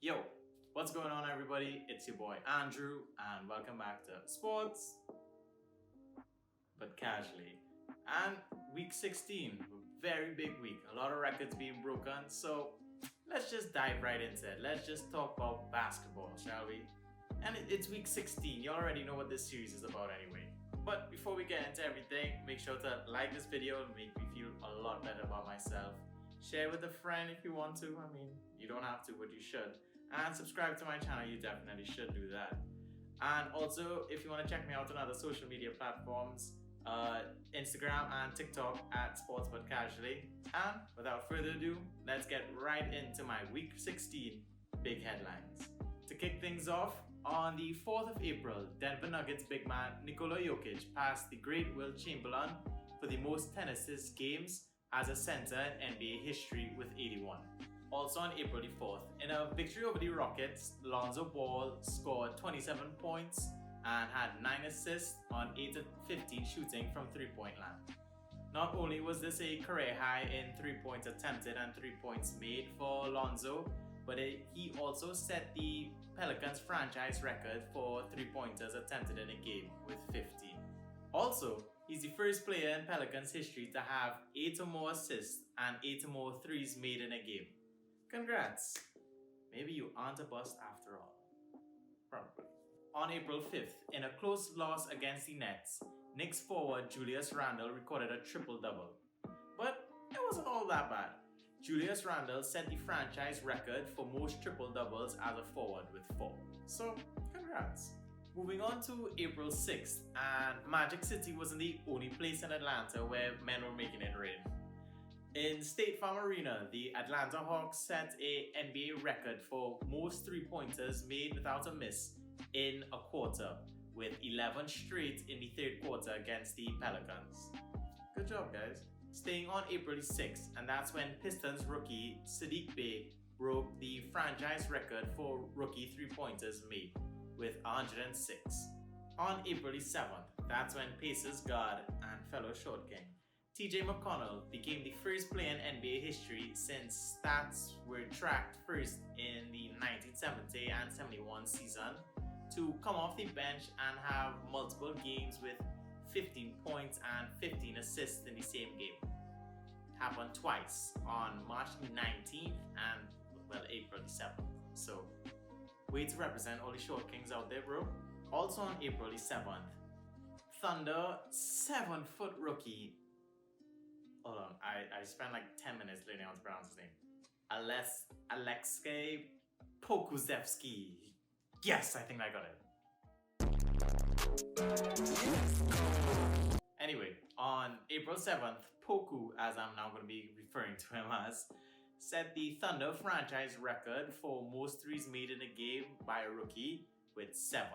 Yo, what's going on, everybody? It's your boy Andrew, and welcome back to Sports but Casually. And week 16, a very big week, a lot of records being broken, so let's just dive right into it. Let's just talk about basketball, shall we? And it's week 16, you already know what this series is about anyway. But before we get into everything, make sure to like this video and make me feel a lot better about myself. Share with a friend if you want to. I mean, you don't have to, but you should. And subscribe to my channel, you definitely should do that. And also, if you want to check me out on other social media platforms, Instagram and TikTok at Sports But Casually. And without further ado, let's get right into my week 16 big headlines. To kick things off, on the 4th of April, Denver Nuggets big man Nikola Jokic passed the great Wilt Chamberlain for the most 10 assist games as a center in NBA history with 81. Also on April the 4th, in a victory over the Rockets, Lonzo Ball scored 27 points and had 9 assists on 8 of 15 shooting from three-point land. Not only was this a career high in 3 points attempted and 3 points made for Lonzo, but he also set the Pelicans franchise record for 3-pointers attempted in a game with 15. Also, he's the first player in Pelicans history to have 8 or more assists and 8 or more threes made in a game. Congrats! Maybe you aren't a bust after all. Probably. On April 5th, in a close loss against the Nets, Knicks forward Julius Randle recorded a triple-double. But it wasn't all that bad. Julius Randle set the franchise record for most triple-doubles as a forward with 4. So, congrats. Moving on to April 6th, and Magic City wasn't the only place in Atlanta where men were making it rain. In State Farm Arena, the Atlanta Hawks set a NBA record for most 3-pointers made without a miss in a quarter, with 11 straight in the third quarter against the Pelicans. Good job, guys. Staying on April 6th, and that's when Pistons rookie Saddiq Bey broke the franchise record for rookie 3-pointers made with 106. On April 7th, that's when Pacers guard and fellow short king TJ McConnell became the first player in NBA history since stats were tracked first in the 1970 and 71 season to come off the bench and have multiple games with 15 points and 15 assists in the same game. It happened twice, on March 19th and April 7th. So, way to represent all the short kings out there, bro. Also on April 7th, Thunder 7-foot rookie. Hold on, I spent like 10 minutes learning how to pronounce his name. Alexei Pokusevsky. Yes, I think I got it. Anyway, on April 7th, Poku, as I'm now going to be referring to him as, set the Thunder franchise record for most threes made in a game by a rookie with 7.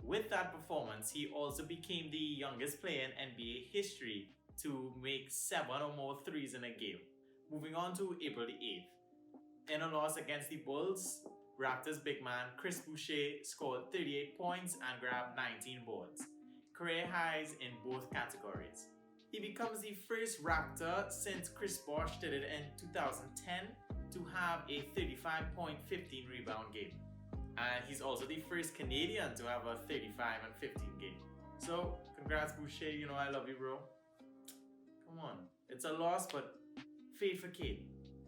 With that performance, he also became the youngest player in NBA history to make 7 or more threes in a game. Moving on to April 8th. In a loss against the Bulls, Raptors big man Chris Boucher scored 38 points and grabbed 19 boards, career highs in both categories. He becomes the first Raptor since Chris Bosh did it in 2010 to have a 35-point, 15-rebound game. And he's also the first Canadian to have a 35 and 15 game. So, congrats Boucher, you know I love you, bro. Come on. It's a loss, but fade for Kate,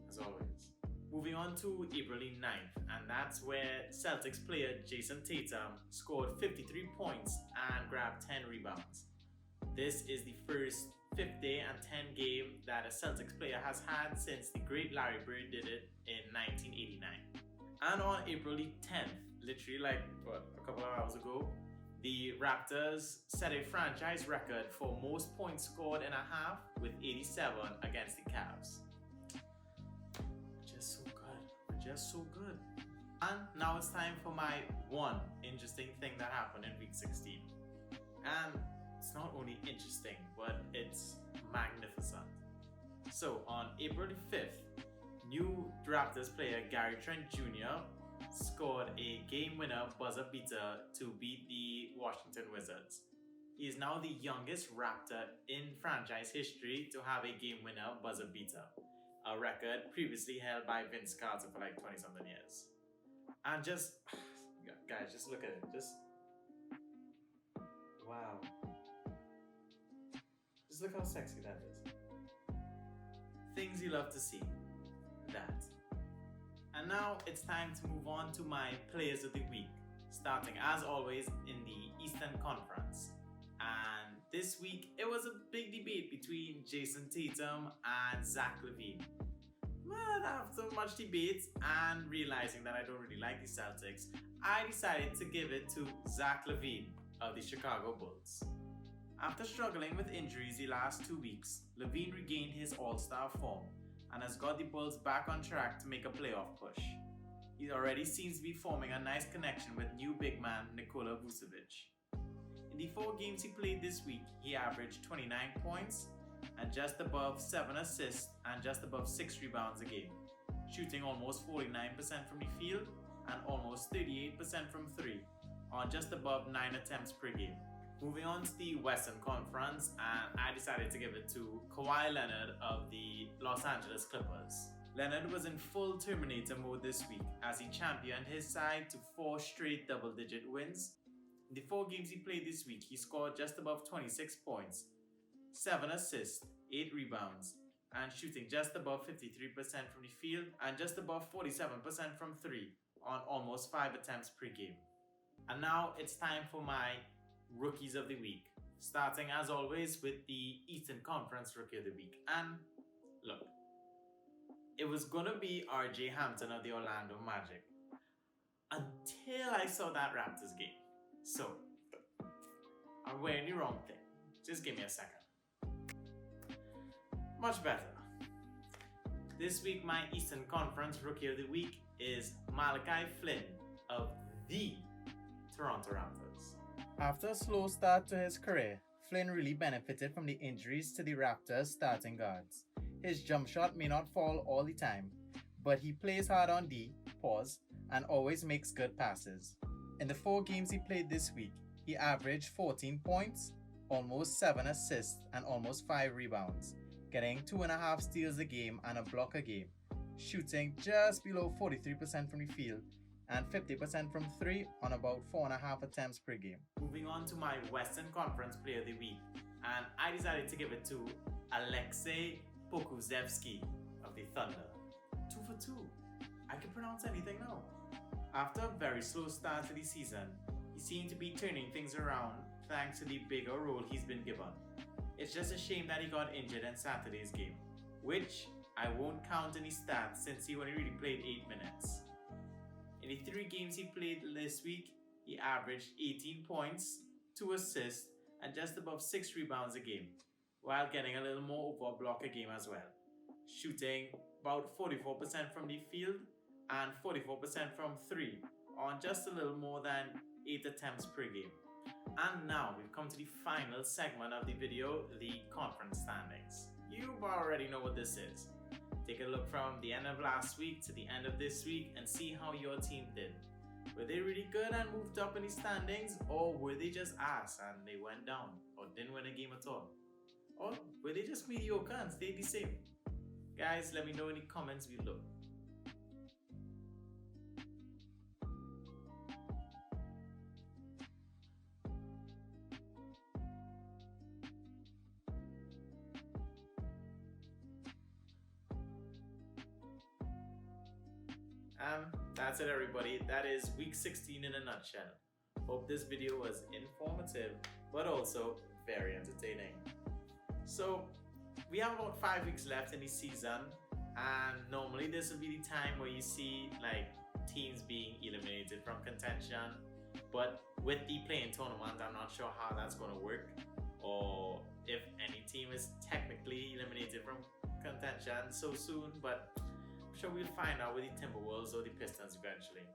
as always. Moving on to April 9th, and that's where Celtics player Jason Tatum scored 53 points and grabbed 10 rebounds. This is the first 50 and 10 game that a Celtics player has had since the great Larry Bird did it in 1989. And on April 10th, literally a couple of hours ago, the Raptors set a franchise record for most points scored in a half with 87 against the Cavs. Just so good. And now it's time for my one interesting thing that happened in week 16. And it's not only interesting, but it's magnificent. So on April 5th, new Raptors player Gary Trent Jr. scored a game winner buzzer beater to beat the Washington Wizards. He is now the youngest Raptor in franchise history to have a game winner buzzer beater, a record previously held by Vince Carter for like 20-something years. And just, guys, just look at it. Just, wow. Just look how sexy that is. Things you love to see. That. And now it's time to move on to my players of the week, starting as always in the Eastern Conference. And this week it was a big debate between Jason Tatum and Zach LaVine. But after much debate and realizing that I don't really like the Celtics, I decided to give it to Zach LaVine of the Chicago Bulls. After struggling with injuries the last 2 weeks, LaVine regained his all-star form and has got the Bulls back on track to make a playoff push. He already seems to be forming a nice connection with new big man Nikola Vucevic. In the 4 games he played this week, he averaged 29 points and just above 7 assists and just above 6 rebounds a game, shooting almost 49% from the field and almost 38% from 3 on just above 9 attempts per game. Moving on to the Western Conference, and I decided to give it to Kawhi Leonard of the Los Angeles Clippers. Leonard was in full Terminator mode this week as he championed his side to 4 straight double-digit wins. In the 4 games he played this week, he scored just above 26 points, 7 assists, 8 rebounds, and shooting just above 53% from the field and just above 47% from 3 on almost 5 attempts per game. And now it's time for my Rookies of the Week, starting as always with the Eastern Conference Rookie of the Week. And look, it was gonna be RJ Hampton of the Orlando Magic until I saw that Raptors game. So, I'm wearing the wrong thing. Just give me a second. Much better. This week, my Eastern Conference Rookie of the Week is Malachi Flynn of the Toronto Raptors. After a slow start to his career, Flynn really benefited from the injuries to the Raptors' starting guards. His jump shot may not fall all the time, but he plays hard on D, and always makes good passes. In the 4 games he played this week, he averaged 14 points, almost 7 assists, and almost 5 rebounds, getting 2.5 steals a game and a block a game, shooting just below 43% from the field and 50% from 3 on about 4.5 attempts per game. Moving on to my Western Conference Player of the Week, and I decided to give it to Aleksej Pokusevski of the Thunder. 2 for 2. I can pronounce anything now. After a very slow start to the season, he seemed to be turning things around thanks to the bigger role he's been given. It's just a shame that he got injured in Saturday's game, which I won't count in his stats since he only really played 8 minutes. In the 3 games he played this week, he averaged 18 points, 2 assists, and just above 6 rebounds a game, while getting a little more over a block a game as well, shooting about 44% from the field and 44% from 3 on just a little more than 8 attempts per game. And now we've come to the final segment of the video, the conference standings. You already know what this is. Take a look from the end of last week to the end of this week and see how your team did. Were they really good and moved up in the standings, or were they just ass and they went down or didn't win a game at all? Or were they just mediocre and stayed the same? Guys, let me know in the comments below. That's it everybody, that is week 16 in a nutshell. Hope this video was informative, but also very entertaining. So, we have about 5 weeks left in the season, and normally this will be the time where you see like teams being eliminated from contention. But with the play-in tournament, I'm not sure how that's going to work, or if any team is technically eliminated from contention so soon, but I'm sure we'll find out with the Timberwolves or the Pistons eventually.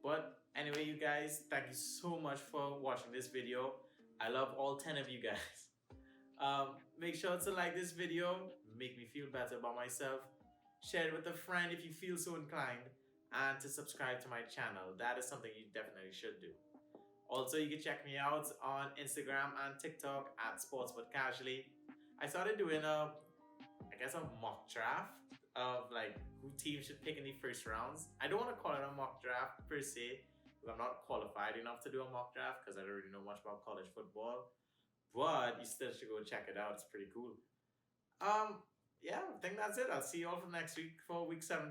But anyway, you guys, thank you so much for watching this video. I love all 10 of you guys. Make sure to like this video, make me feel better about myself. Share it with a friend if you feel so inclined, and to subscribe to my channel. That is something you definitely should do. Also, you can check me out on Instagram and TikTok at Sports But Casually. I started doing a mock draft of like who teams should pick in the first rounds. I don't want to call it a mock draft per se, because I'm not qualified enough to do a mock draft because I don't really know much about college football. But you still should go check it out. It's pretty cool. Um, yeah, I think that's it. I'll see you all for next week for week 7.